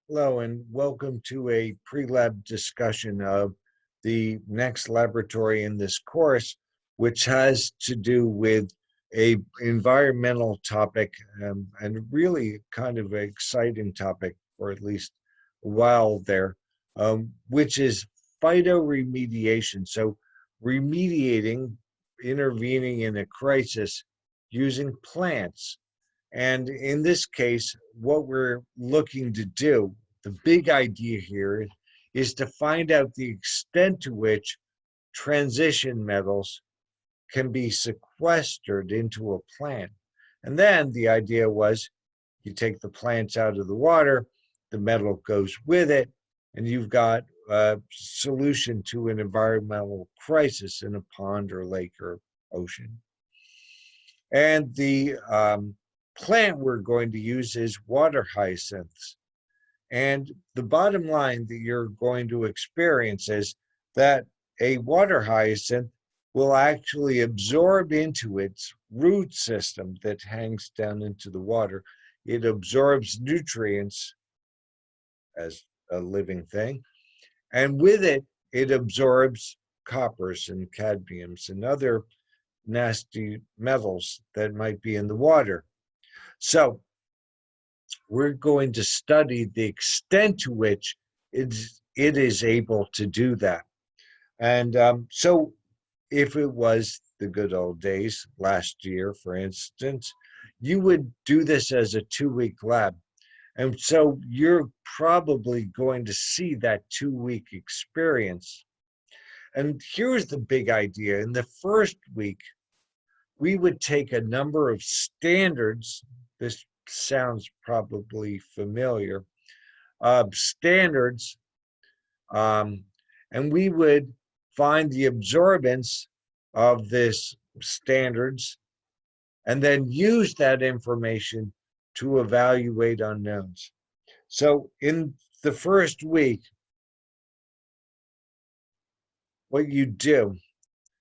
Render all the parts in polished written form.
Hello, and welcome to a pre-lab discussion of the next laboratory in this course, which has to do with a environmental topic, and really kind of an exciting topic, or at least a while there, which is phytoremediation. So remediating, intervening in a crisis using plants. And in this case, what we're looking to do, the big idea here is to find out the extent to which transition metals can be sequestered into a plant. And then the idea was you take the plants out of the water, the metal goes with it, and you've got a solution to an environmental crisis in a pond or lake or ocean. And the plant we're going to use is water hyacinths. And the bottom line that you're going to experience is that a water hyacinth will actually absorb into its root system that hangs down into the water. It absorbs nutrients as a living thing, and with it, it absorbs coppers and cadmiums and other nasty metals that might be in the water. So we're going to study the extent to which it is able to do that. And so if it was the good old days, last year, for instance, you would do this as a 2-week lab. And so you're probably going to see that 2-week experience. And here's the big idea. In the first week, we would take a number of standards. This sounds probably familiar, standards, and we would find the absorbance of this standards and then use that information to evaluate unknowns. So in the first week, what you do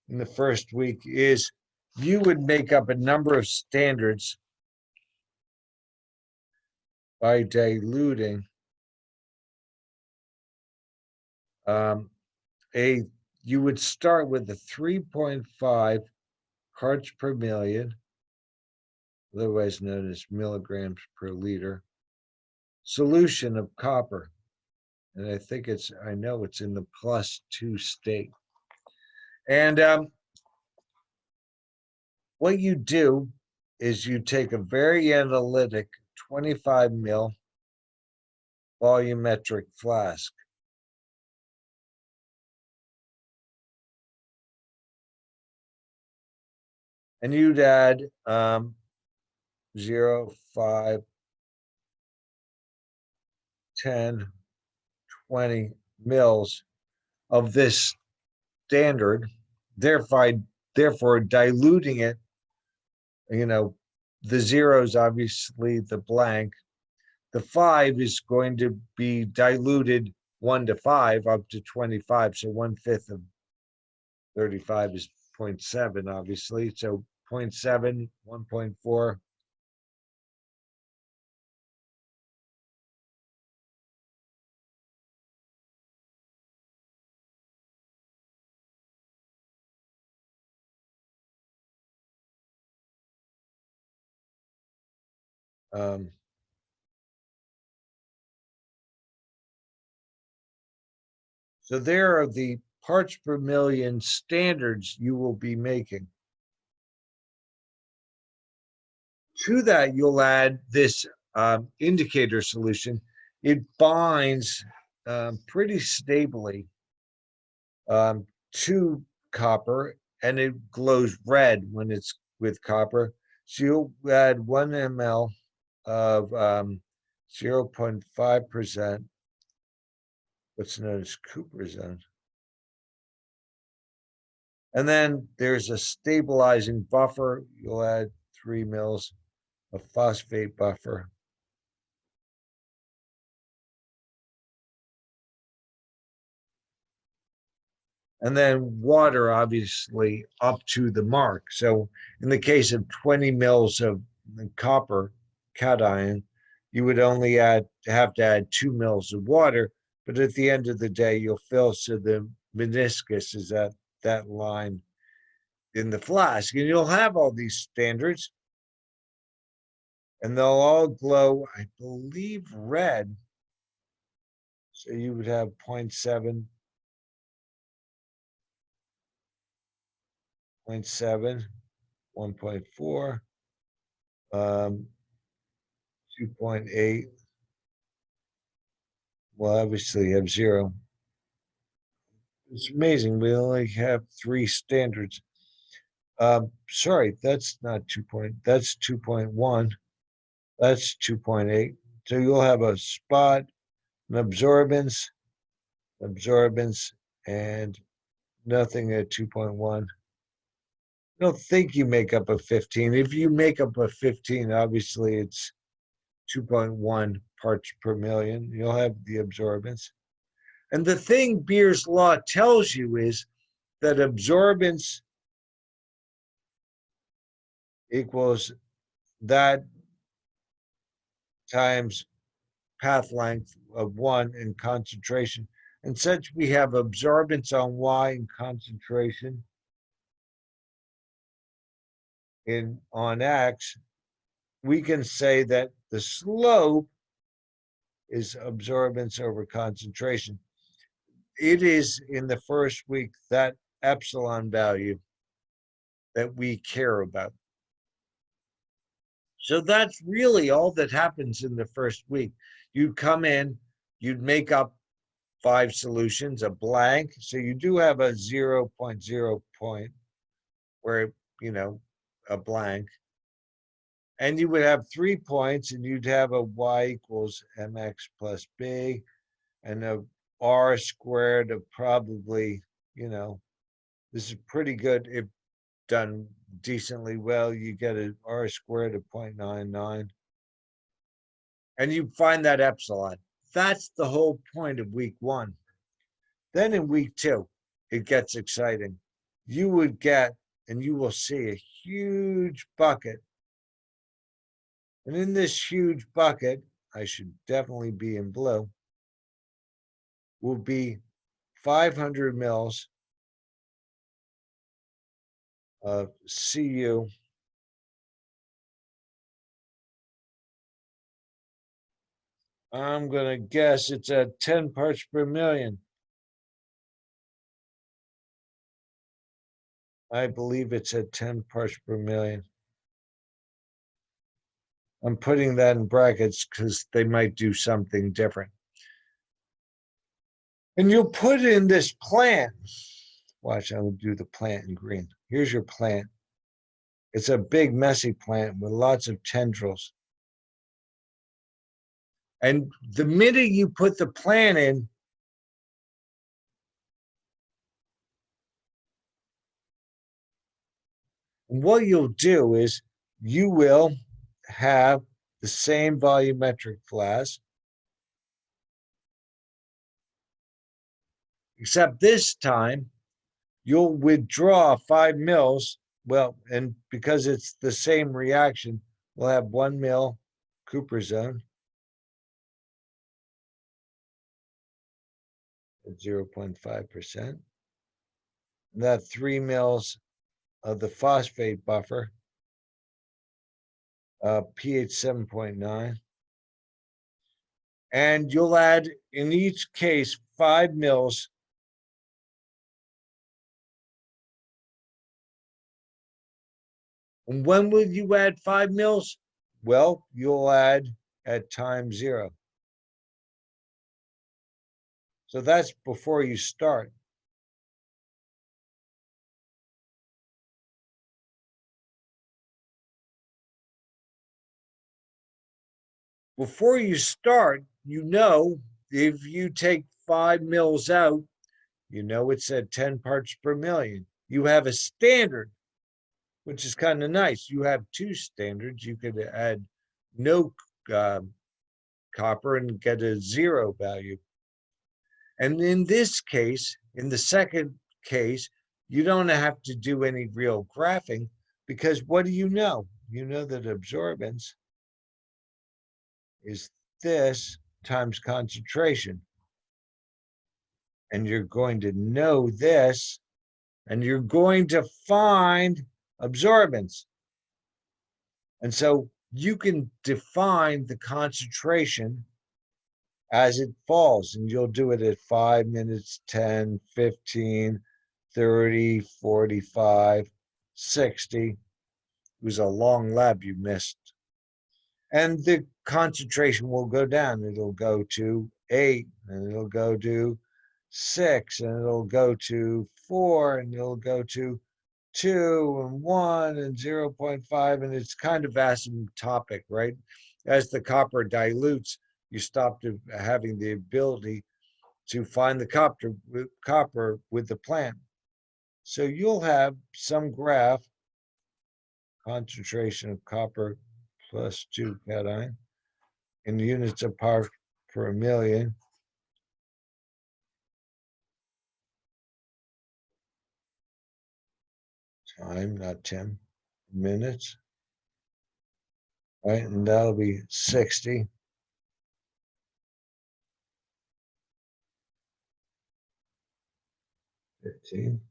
in the first week is you would make up a number of standards by diluting you would start with a 3.5 parts per million, otherwise known as milligrams per liter, solution of copper. And I know it's in the +2 state. And what you do is you take a very analytic 25 ml volumetric flask. And you'd add 0, 5, 10, 20 mils of this standard, therefore diluting it. The 0 is obviously the blank. The 5 is going to be diluted 1 to 5 up to 25. So 1/5 of 35 is 0.7, obviously. So 0.7, 1.4. So there are the parts per million standards you will be making. To that, you'll add this indicator solution. It binds pretty stably to copper, and it glows red when it's with copper. So you'll add 1 ml of 0.5%, what's known as cuperzone. And then there's a stabilizing buffer. You'll add 3 mils of phosphate buffer. And then water, obviously, up to the mark. So in the case of 20 mils of copper cation, you would only have to add 2 mils of water, but at the end of the day, you'll fill, so the meniscus is at that line in the flask. And you'll have all these standards, and they'll all glow, I believe, red. So you would have 0.7, 0.7, 1.4, 2.8. Well, obviously you have 0. It's amazing. We only have 3 standards. Sorry, that's not 2 point. That's 2.1. That's 2.8. So you'll have a spot, an absorbance, and nothing at 2.1. I don't think you make up a 15. If you make up a 15, obviously it's 2.1 parts per million. You'll have the absorbance. And the thing Beer's law tells you is that absorbance equals that times path length of 1 and concentration. And since we have absorbance on Y and concentration on X, we can say that the slope is absorbance over concentration. It is in the first week that epsilon value that we care about. So that's really all that happens in the first week. You'd come in, you'd make up 5 solutions, a blank. So you do have a 0.0 point where, a blank. And you would have 3 points, and you'd have a y equals mx plus b, and a r squared of probably, this is pretty good if done decently well. You get an r squared of 0.99. And you find that epsilon. That's the whole point of week 1. Then in week 2, it gets exciting. You would get, and you will see, a huge bucket. And in this huge bucket, I should definitely be in blue, will be 500 mils of Cu. I'm going to guess it's at 10 parts per million. I believe it's at 10 parts per million. I'm putting that in brackets because they might do something different. And you'll put in this plant. Watch, I will do the plant in green. Here's your plant. It's a big, messy plant with lots of tendrils. And the minute you put the plant in, what you'll do is you will have the same volumetric flask, except this time you'll withdraw 5 mils. Well, and because it's the same reaction, we'll have 1 mil Cooper zone at 0.5%. That 3 mils of the phosphate buffer, pH 7.9. And you'll add, in each case, 5 mils And when will you add 5 mils? Well, you'll add at time 0. So that's before you start. Before you start, if you take 5 mils out, it's at 10 parts per million. You have a standard, which is kind of nice. You have 2 standards. You could add no copper and get a 0 value. And in this case, in the second case, you don't have to do any real graphing, because what do you know? You know that absorbance is this times concentration. And you're going to know this, and you're going to find absorbance. And so you can define the concentration as it falls, and you'll do it at 5 minutes, 10, 15, 30, 45, 60. It was a long lab you missed. And the concentration will go down. It'll go to 8, and it'll go to 6, and it'll go to 4, and it'll go to 2 and 1 and 0.5, and it's kind of asymptotic, right? As the copper dilutes, you stop having the ability to find the copper with the plant. So you'll have some graph, concentration of copper plus 2 cation in units of power per million. Time, not 10 minutes, right? And that'll be 60. 15.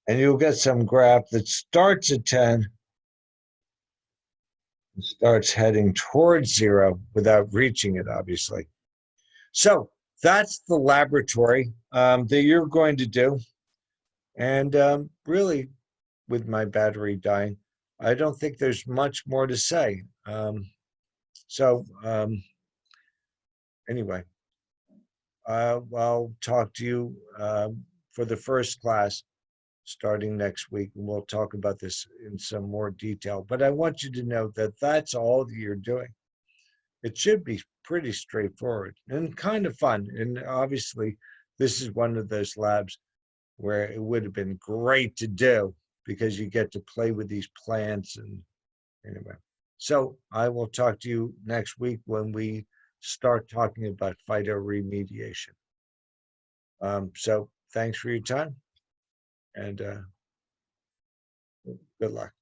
And you'll get some graph that starts at 10 and starts heading towards 0 without reaching it, obviously. So that's the laboratory that you're going to do. And really, with my battery dying, I don't think there's much more to say. Anyway, I'll talk to you for the first class starting next week, and we'll talk about this in some more detail. But I want you to know that that's all that you're doing. It should be pretty straightforward and kind of fun. And obviously, this is one of those labs where it would have been great to do because you get to play with these plants. And anyway, so I will talk to you next week when we start talking about phytoremediation. So thanks for your time, and good luck.